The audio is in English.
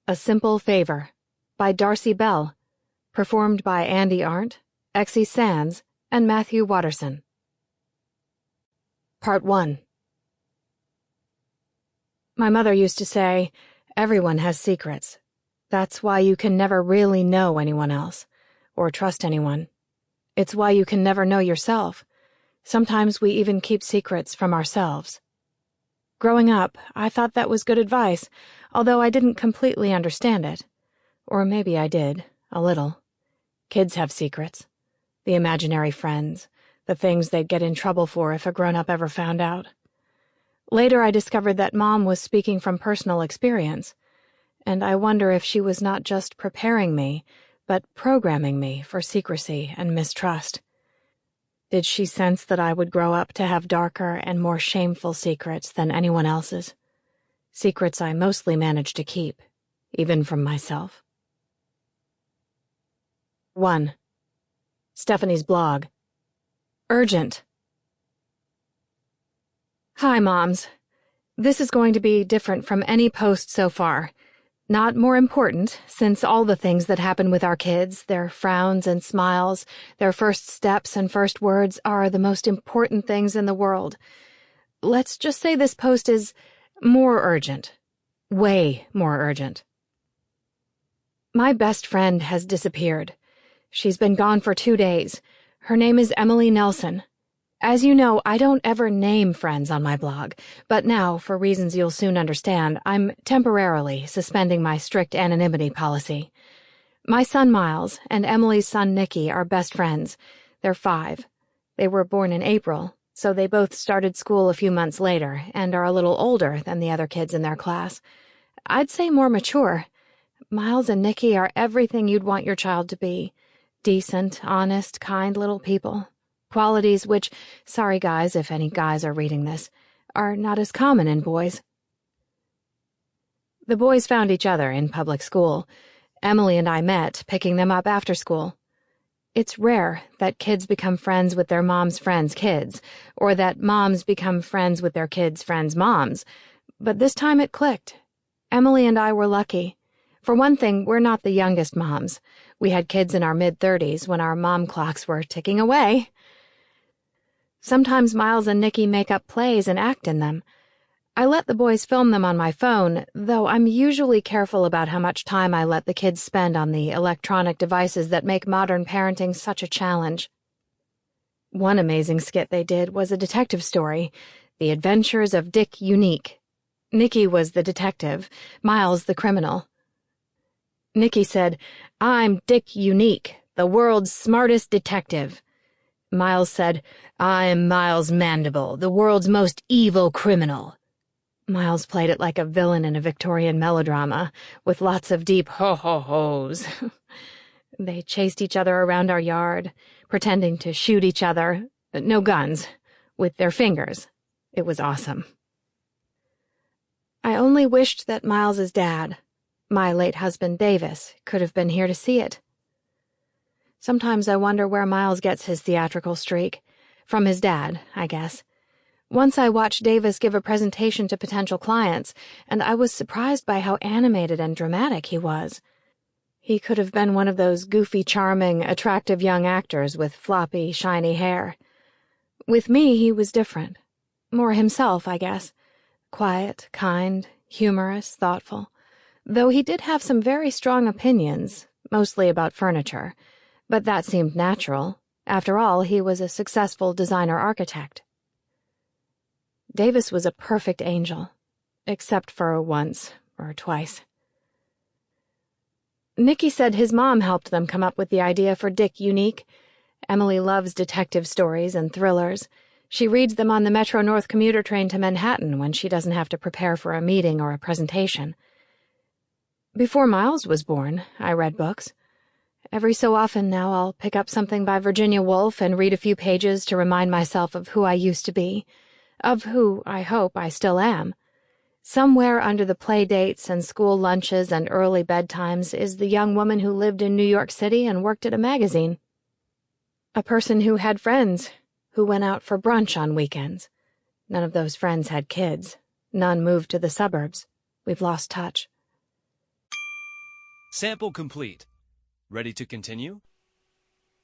A Simple Favour by Darcey Bell, performed by Arndt, Exie Sands, and Matthew Waterson. Part 1. My mother used to say, everyone has secrets. That's why you can never really know anyone else, or trust anyone. It's why you can never know yourself. Sometimes we even keep secrets from ourselves. Growing up, I thought that was good advice, although I didn't completely understand it. Or maybe I did, a little. Kids have secrets. The imaginary friends, the things they'd get in trouble for if a grown-up ever found out. Later I discovered that Mom was speaking from personal experience, and I wonder if she was not just preparing me, but programming me for secrecy and mistrust. Did she sense that I would grow up to have darker and more shameful secrets than anyone else's? Secrets I mostly managed to keep, even from myself. 1. Stephanie's blog. Urgent. Hi, Moms. This is going to be different from any post so far. Not more important, since all the things that happen with our kids, their frowns and smiles, their first steps and first words, are the most important things in the world. Let's just say this post is more urgent. Way more urgent. My best friend has disappeared. She's been gone for 2 days. Her name is Emily Nelson. As you know, I don't ever name friends on my blog, but now, for reasons you'll soon understand, I'm temporarily suspending my strict anonymity policy. My son Miles and Emily's son Nicky are best friends. They're 5. They were born in April, so they both started school a few months later and are a little older than the other kids in their class. I'd say more mature. Miles and Nicky are everything you'd want your child to be. Decent, honest, kind little people. Qualities which, sorry guys if any guys are reading this, are not as common in boys. The boys found each other in public school. Emily and I met, picking them up after school. It's rare that kids become friends with their mom's friends' kids, or that moms become friends with their kids' friends' moms, but this time it clicked. Emily and I were lucky. For one thing, we're not the youngest moms. We had kids in our mid-30s when our mom clocks were ticking away. Sometimes Miles and Nicky make up plays and act in them. I let the boys film them on my phone, though I'm usually careful about how much time I let the kids spend on the electronic devices that make modern parenting such a challenge. One amazing skit they did was a detective story, The Adventures of Dick Unique. Nicky was the detective, Miles the criminal. Nicky said, "I'm Dick Unique, the world's smartest detective." Miles said, "I'm Miles Mandible, the world's most evil criminal." Miles played it like a villain in a Victorian melodrama, with lots of deep ho-ho-hos. They chased each other around our yard, pretending to shoot each other, no guns, with their fingers. It was awesome. I only wished that Miles's dad, my late husband Davis, could have been here to see it. Sometimes I wonder where Miles gets his theatrical streak. From his dad, I guess. Once I watched Davis give a presentation to potential clients, and I was surprised by how animated and dramatic he was. He could have been one of those goofy, charming, attractive young actors with floppy, shiny hair. With me, he was different. More himself, I guess. Quiet, kind, humorous, thoughtful. Though he did have some very strong opinions, mostly about furniture. But that seemed natural. After all, he was a successful designer-architect. Davis was a perfect angel, except for once or twice. Nicky said his mom helped them come up with the idea for Dick Unique. Emily loves detective stories and thrillers. She reads them on the Metro North commuter train to Manhattan when she doesn't have to prepare for a meeting or a presentation. Before Miles was born, I read books. Every so often now I'll pick up something by Virginia Woolf and read a few pages to remind myself of who I used to be, of who I hope I still am. Somewhere under the play dates and school lunches and early bedtimes is the young woman who lived in New York City and worked at a magazine. A person who had friends, who went out for brunch on weekends. None of those friends had kids. None moved to the suburbs. We've lost touch. Sample complete. Ready to continue?